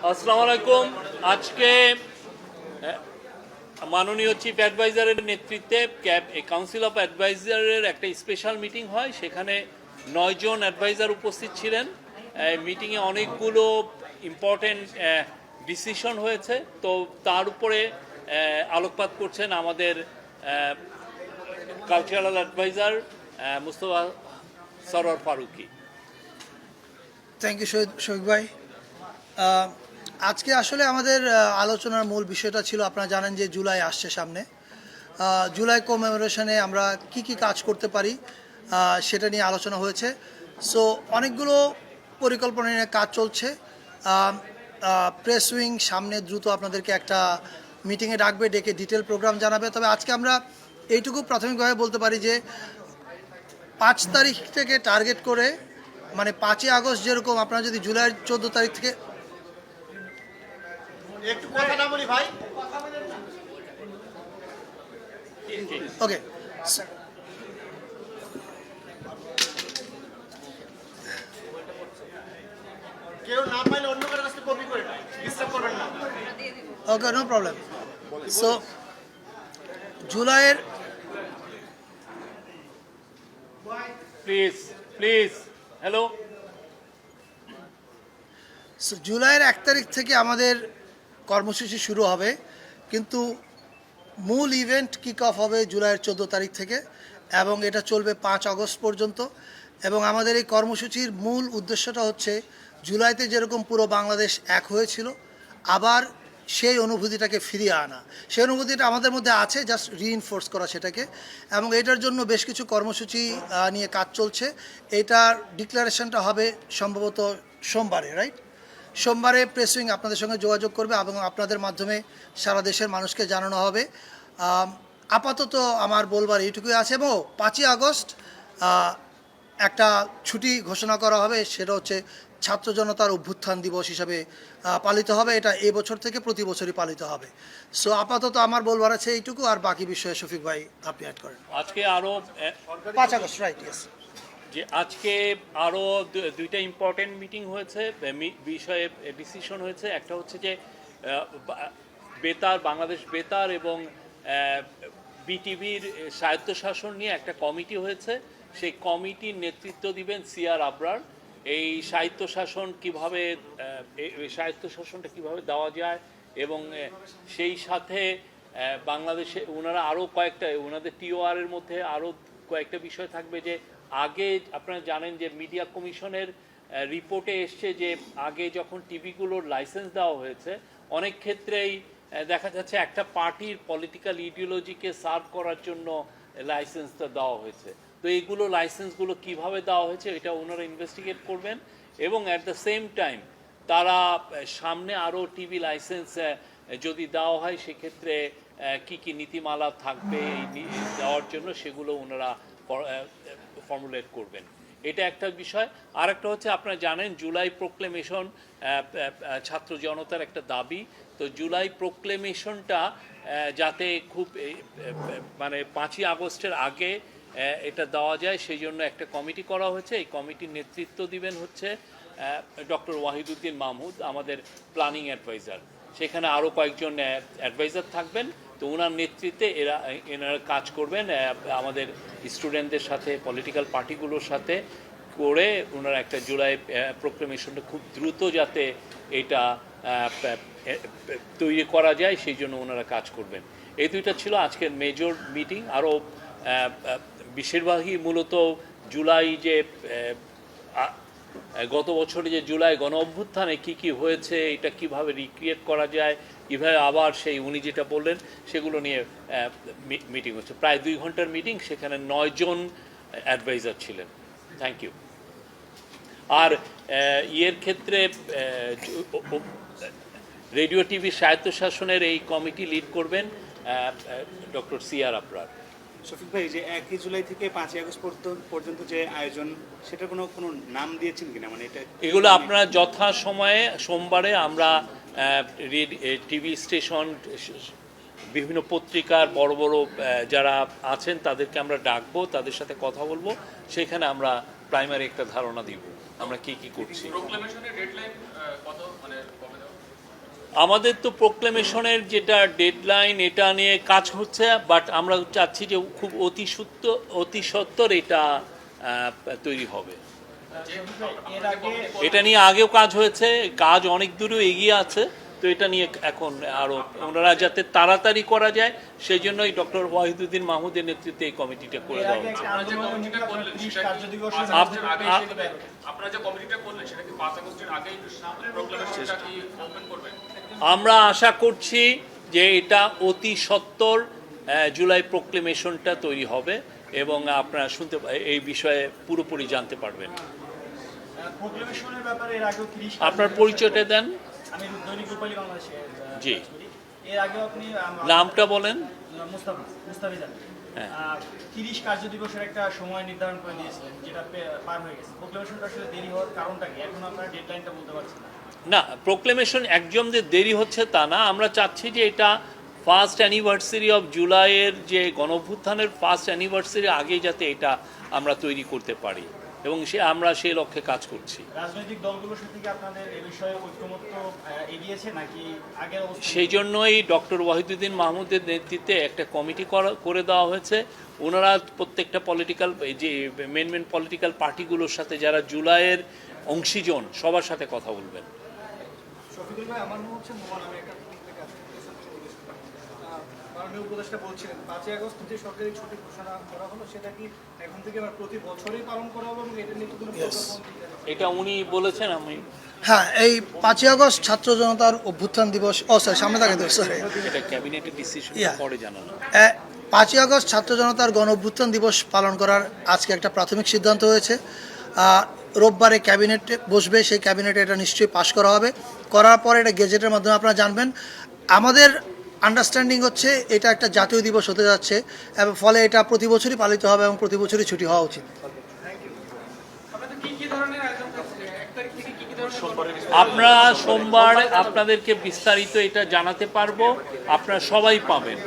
আসসালামু আলাইকুম। আজকে মাননীয় চিফ অ্যাডভাইজারের নেতৃত্বে কাউন্সিল অফ অ্যাডভাইজারের একটা স্পেশাল মিটিং হয়। সেখানে 9 জন অ্যাডভাইজার উপস্থিত ছিলেন। মিটিংয়ে অনেকগুলো ইম্পর্টেন্ট ডিসিশন হয়েছে, তো তার উপরে আলোকপাত করছেন আমাদের cultural adviser Mostofa Sarwar Farooki. Thank you Shafiq ভাই। আজকে আসলে আমাদের আলোচনার মূল বিষয়টা ছিল, আপনারা জানেন যে জুলাই আসছে সামনে। জুলাই কমেমোরেশনে আমরা কি কাজ করতে পারি সেটা নিয়ে আলোচনা হয়েছে। সো অনেকগুলো পরিকল্পনা নিয়ে কাজ চলছে। প্রেস উইং সামনে দ্রুত আপনাদেরকে একটা মিটিংয়ে ডাকবে, ডেকে ডিটেল প্রোগ্রাম জানাবে। তবে আজকে আমরা এইটুকু প্রাথমিকভাবে বলতে পারি যে 5 তারিখ থেকে টার্গেট করে, মানে 5ই আগস্ট যেরকম, আপনারা যদি জুলাইয়ের 14 তারিখ থেকে একটু কথা না বলি ভাই। ওকে, কেউ না পাইলে অন্য কারোর কাছে কপি করে নেয়, ডিস্টার্ব করবেন না। ওকে, নো প্রবলেম। সো জুলাইয়ের প্লিজ হ্যালো। জুলাইয়ের 1 তারিখ থেকে আমাদের কর্মসূচি শুরু হবে, কিন্তু মূল ইভেন্ট কিক অফ হবে জুলাইয়ের 14 তারিখ থেকে এবং এটা চলবে 5 আগস্ট পর্যন্ত। এবং আমাদের এই কর্মসূচির মূল উদ্দেশ্যটা হচ্ছে জুলাইতে যেরকম পুরো বাংলাদেশ এক হয়েছিল, আবার সেই অনুভূতিটাকে ফিরিয়ে আনা। সেই অনুভূতিটা আমাদের মধ্যে আছে, জাস্ট রিইনফোর্স করা সেটাকে। এবং এটার জন্য বেশ কিছু কর্মসূচি নিয়ে কাজ চলছে। এটার ডিক্লারেশনটা হবে সম্ভবত সোমবারে, রাইট? সোমবারে প্রেস উইং আপনাদের সঙ্গে যোগাযোগ করবে এবং আপনাদের মাধ্যমে সারা দেশের মানুষকে জানানো হবে। আপাতত আমার বলবার এইটুকুই আছে। এবং 5ই আগস্ট একটা ছুটি ঘোষণা করা হবে, সেটা হচ্ছে ছাত্র জনতার অভ্যুত্থান দিবস হিসাবে পালিত হবে। এটা এবছর থেকে প্রতি বছরই পালিত হবে। সো আপাতত আমার বলবার আছে এইটুকু, আর বাকি বিষয়ে শফিক ভাই আপনি অ্যাড করেন। আজকে আরও 5 আগস্ট, রাইট? ইয়েস। যে আজকে আরও দুইটা ইম্পর্টেন্ট মিটিং হয়েছে, বিষয়ে ডিসিশন হয়েছে। একটা হচ্ছে যে বেতার, বাংলাদেশ বেতার এবং বিটিভির স্বায়ত্তশাসন নিয়ে একটা কমিটি হয়েছে। সেই কমিটির নেতৃত্ব দিবেন সিআর আবরার। এই স্বায়ত্তশাসনটা কীভাবে দেওয়া যায় এবং সেই সাথে বাংলাদেশে ওনারা আরও কয়েকটা, ওনাদের টিওআরের মধ্যে আরও কয়েকটা বিষয় থাকবে। যে আগে আপনারা জানেন যে মিডিয়া কমিশনের রিপোর্টে এসছে যে আগে যখন টিভিগুলোর লাইসেন্স দেওয়া হয়েছে, অনেক ক্ষেত্রেই দেখা যাচ্ছে একটা পার্টির পলিটিক্যাল ইডিওলজিকে সার্ভ করার জন্য লাইসেন্সটা দেওয়া হয়েছে। তো এইগুলো লাইসেন্সগুলো কিভাবে দেওয়া হয়েছে এটা ওনারা ইনভেস্টিগেট করবেন। এবং অ্যাট দ্য সেম টাইম তারা সামনে আরও টিভি লাইসেন্স যদি দেওয়া হয় সেক্ষেত্রে কি নীতিমালা থাকবে এই দেওয়ার জন্য, সেগুলো ওনারা ফর্মুলেট করবেন। এটা একটা বিষয়। আর একটা হচ্ছে, আপনারা জানেন জুলাই প্রোক্লেমেশন ছাত্র জনতার একটা দাবি। তো জুলাই প্রোক্লেমেশনটা যাতে খুব মানে 5ই আগস্টের আগে এটা দেওয়া যায়, সেই জন্য একটা কমিটি করা হয়েছে। এই কমিটির নেতৃত্ব দিবেন হচ্ছে ডক্টর ওয়াহিদুদ্দিন মাহমুদ, আমাদের প্ল্যানিং অ্যাডভাইজার। সেখানে আরও কয়েকজন অ্যাডভাইজার থাকবেন। তো ওনার নেতৃত্বে এনারা কাজ করবেন আমাদের স্টুডেন্টদের সাথে, পলিটিক্যাল পার্টিগুলোর সাথে করে ওনারা একটা জুলাই প্রোক্লেমেশনটা খুব দ্রুত যাতে এটা তৈরি করা যায় সেই জন্য ওনারা কাজ করবেন। এই দুইটা ছিল আজকের মেজর মিটিং। আরও বেশিরভাগই মূলত জুলাই যে গত বছরে যে জুলাই গণ অভ্যুত্থানে কী হয়েছে, এটা কিভাবে রিক্রিয়েট করা যায়, কীভাবে আবার সেই উনি যেটা বললেন সেগুলো নিয়ে মিটিং হচ্ছে। প্রায় 2 ঘন্টার মিটিং, সেখানে 9 জন অ্যাডভাইজার ছিলেন। Thank you. আর ইয়ের ক্ষেত্রে রেডিও টিভি স্বায়ত্তশাসনের এই কমিটি লিড করবেন ডক্টর সিআর আবরার। শফিক ভাই, যে 1 জুলাই থেকে 5 আগস্ট পর্যন্ত যে আয়োজন, সেটা কোনো নাম দিয়েছেন কিনা? মানে এটা এগুলো আপনারা যথাসময়ে সোমবারে আমরা টিভি স্টেশন, বিভিন্ন পত্রিকার বড় বড় যারা আছেন তাদেরকে আমরা ডাকবো, তাদের সাথে কথা বলবো। সেখানে আমরা প্রাইমারি একটা ধারণা দিব আমরা কি করছি। আমাদের তো প্রোক্লেমেশনের যেটা ডেডলাইন এটা নিয়ে কাজ হচ্ছে, বাট আমরা চাচ্ছি যে খুব অতি সত্বর এটা তৈরি হবে। এর আগে এটা নিয়ে আগেও কাজ হয়েছে, কাজ অনেক দূরেও এগিয়ে আছে, তো এটা নিয়ে এখন আরও ওনারা যাতে তাড়াতাড়ি করা যায় সেই জন্যই ডক্টর ওয়াহিদুদ্দিন মাহমুদের নেতৃত্বে এই কমিটিটা করে এর দেওয়া আগে হয়েছে। একটা আন্দোলনের মুখে আপনারা 30 কার্যদিবসের আপ- মধ্যে আপ- হিসেবে বের হন। আপনারা যে কমিটিটা করলেন সেটা কি 5 আগস্টের আগেই প্রোক্লামেশনটা কি ওপেন করবেন? আমরা আশা করছি যে এটা অতি সত্বর জুলাই প্রোক্লেমেশনটা তৈরি হবে এবং আপনারা এই বিষয়ে পুরোপুরি জানতে পারবেন। প্রোক্লেমেশনের ব্যাপারে এর আগেও 30 আপনার পরিচয়টা দেন। আমি দৈনিক রূপালী বাংলাদেশের জি। কাজ করি। এর আগেও আপনি নামটা বলেন। মুস্তাফিজান হ্যাঁ। 30 কার্যদিবসের একটা সময় নির্ধারণ করে দিয়েছিলেন, যেটা পার হয়ে গেছে। প্রোক্লেমেশনটা আসলে দেরি হওয়ার কারণটা কি? এখন আপনারা ডেডলাইনটা বলতে পারছেন না। না, প্রোক্লেমেশন একদম যে দেরি হচ্ছে তা না, আমরা চাচ্ছি যে এটা ফার্স্ট অ্যানিভার্সারি অফ জুলাইয়ের যে গণঅভ্যুত্থানের ফার্স্ট অ্যানিভার্সারি আগে যাতে এটা আমরা তৈরি করতে পারি এবং আমরা সেই লক্ষ্যে কাজ করছি। রাজনৈতিক দলগুলোর সাথে কি আপনাদের এই বিষয়ে ঐক্যমত্য এগিয়েছে নাকি আগের অবস্থা? সেই জন্যই ডক্টর ওয়াহিদুদ্দিন মাহমুদের নেতৃত্বে একটা কমিটি করে দেওয়া হয়েছে। ওনারা প্রত্যেকটা পলিটিক্যাল যে মেন পলিটিক্যাল পার্টিগুলোর সাথে যারা জুলাইয়ের অংশীজন সবার সাথে কথা বলবেন। শফিকুল ভাই, আমার মনে হচ্ছে মোহন আমি একটা প্রতিনিধির কাছে মাননীয় উপদেষ্টা বলছিলেন 5ই আগস্ট যে সরকারি ছুটি ঘোষণা করা হলো সেটা কি এখন থেকে আবার প্রতি বছরই পালন করা হবে এবং এটা নিয়ে তো কোনো প্রকল্প এটা উনি বলেছেন। আমি হ্যাঁ, এই 5ই আগস্ট ছাত্র জনতার অভ্যুত্থান দিবস, সামনে থাকে তো, সরি, এটা ক্যাবিনেটের ডিসিশন Yeah. পরে জানানো। 5ই আগস্ট ছাত্র জনতার গণ অভ্যুত্থান দিবস পালন করার আজকে একটা প্রাথমিক সিদ্ধান্ত হয়েছে। রোববারে ক্যাবিনেটে বসবে, সেই ক্যাবিনেটে এটা নিশ্চয়ই পাশ করা হবে। করার পর এটা গেজেটের মাধ্যমে আপনারা জানবেন। আমাদের আন্ডারস্ট্যান্ডিং হচ্ছে এটা একটা জাতীয় দিবস হতে যাচ্ছে এবং ফলে এটা প্রতি বছরই পালিত হবে এবং প্রতি বছরই ছুটি হওয়া উচিত। আমরা সোমবার আপনাদেরকে বিস্তারিত এটা জানাতে পারবো, আপনারা সবাই পাবেন।